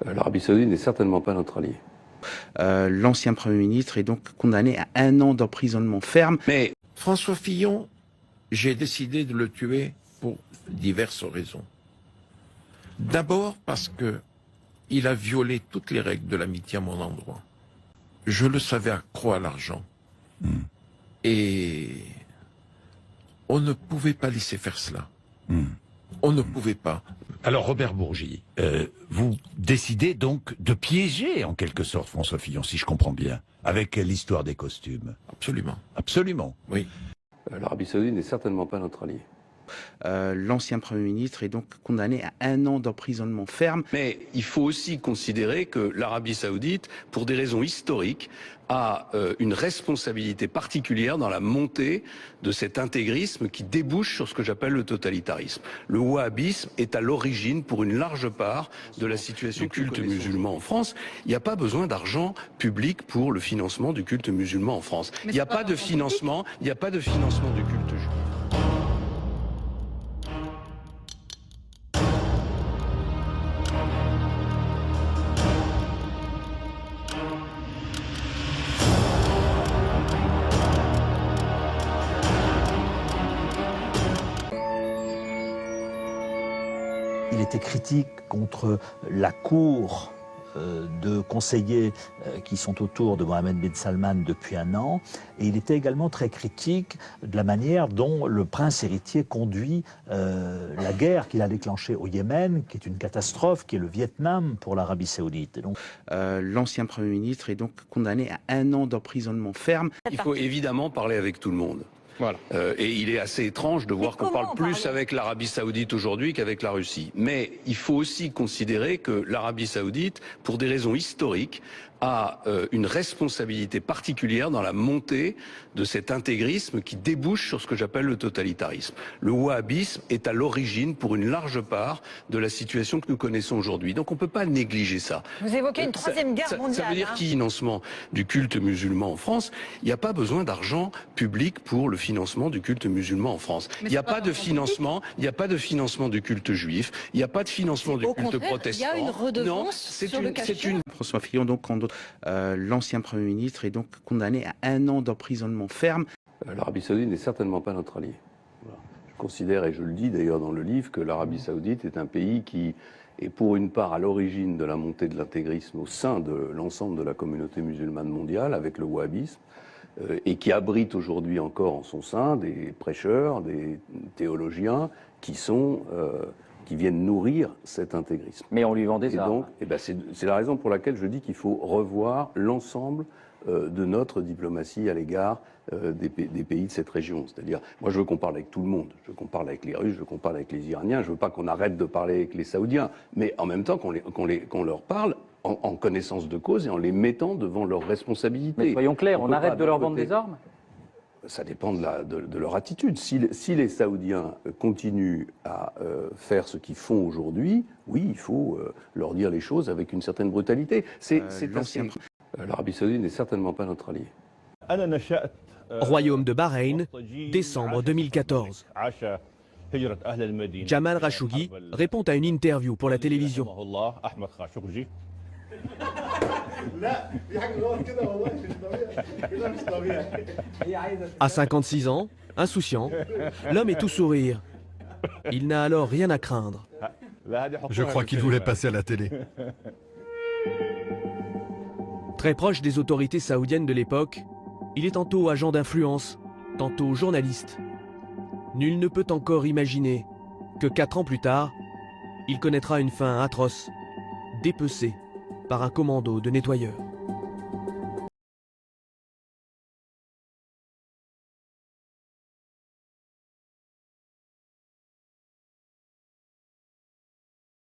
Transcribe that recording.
L'Arabie Saoudite n'est certainement pas notre allié. L'ancien Premier ministre est donc condamné à 1 an d'emprisonnement ferme. Mais François Fillon, j'ai décidé de le tuer pour diverses raisons. D'abord parce que il a violé toutes les règles de l'amitié à mon endroit. Je le savais accro à l'argent. Et on ne pouvait pas laisser faire cela. On ne pouvait pas. Alors Robert Bourgi, vous décidez donc de piéger en quelque sorte François Fillon, si je comprends bien, avec l'histoire des costumes. Absolument. Absolument. Oui. L'Arabie Saoudite n'est certainement pas notre allié. L'ancien Premier ministre est donc condamné à 1 an d'emprisonnement ferme. Mais il faut aussi considérer que l'Arabie Saoudite, pour des raisons historiques, a une responsabilité particulière dans la montée de cet intégrisme qui débouche sur ce que j'appelle le totalitarisme. Le wahhabisme est à l'origine, pour une large part, de la situation du culte musulman en France. Il n'y a pas besoin d'argent public pour le financement du culte musulman en France. Il n'y a pas de financement, du culte juif. Il était critique contre la cour de conseillers qui sont autour de Mohammed bin Salman depuis 1 an. Et il était également très critique de la manière dont le prince héritier conduit la guerre qu'il a déclenchée au Yémen, qui est une catastrophe, qui est le Vietnam pour l'Arabie Saoudite. L'ancien Premier ministre est donc condamné à 1 an d'emprisonnement ferme. Il faut évidemment parler avec tout le monde. Voilà. Et il est assez étrange de voir qu'on parle plus avec l'Arabie Saoudite aujourd'hui qu'avec la Russie. Mais il faut aussi considérer que l'Arabie Saoudite, pour des raisons historiques, a une responsabilité particulière dans la montée de cet intégrisme qui débouche sur ce que j'appelle le totalitarisme. Le wahhabisme est à l'origine, pour une large part, de la situation que nous connaissons aujourd'hui. Donc on ne peut pas négliger ça. Vous évoquez une troisième guerre mondiale. Ça veut dire qu'il y a un financement du culte musulman en France. Il n'y a pas besoin d'argent public pour le financement du culte musulman en France. Il n'y a pas de financement, du culte juif. Il n'y a pas de financement du culte protestant. Il y a une redevance sur le cachot. François Fillon, donc, l'ancien Premier ministre est donc condamné à 1 an d'emprisonnement ferme. L'Arabie Saoudite n'est certainement pas notre allié. Voilà. Je considère, et je le dis d'ailleurs dans le livre, que l'Arabie Saoudite est un pays qui est pour une part à l'origine de la montée de l'intégrisme au sein de l'ensemble de la communauté musulmane mondiale, avec le wahhabisme, et qui abrite aujourd'hui encore en son sein des prêcheurs, des théologiens qui viennent nourrir cet intégrisme. Mais on lui vend des armes. Donc, c'est la raison pour laquelle je dis qu'il faut revoir l'ensemble de notre diplomatie à l'égard des pays de cette région. C'est-à-dire, moi je veux qu'on parle avec tout le monde. Je veux qu'on parle avec les Russes, je veux qu'on parle avec les Iraniens, je veux pas qu'on arrête de parler avec les Saoudiens, mais en même temps qu'on leur parle en connaissance de cause et en les mettant devant leurs responsabilités. Mais soyons clairs, on arrête de leur vendre des armes ? Ça dépend de leur attitude. Si les Saoudiens continuent à faire ce qu'ils font aujourd'hui, oui, il faut leur dire les choses avec une certaine brutalité. L'Arabie Saoudite n'est certainement pas notre allié. Royaume de Bahreïn, décembre 2014. Jamal Khashoggi répond à une interview pour la télévision. À 56 ans, insouciant, l'homme est tout sourire. Il n'a alors rien à craindre. Je crois qu'il voulait passer à la télé. Très proche des autorités saoudiennes de l'époque, il est tantôt agent d'influence, tantôt journaliste. Nul ne peut encore imaginer que 4 ans plus tard, il connaîtra une fin atroce, dépecé par un commando de nettoyeurs.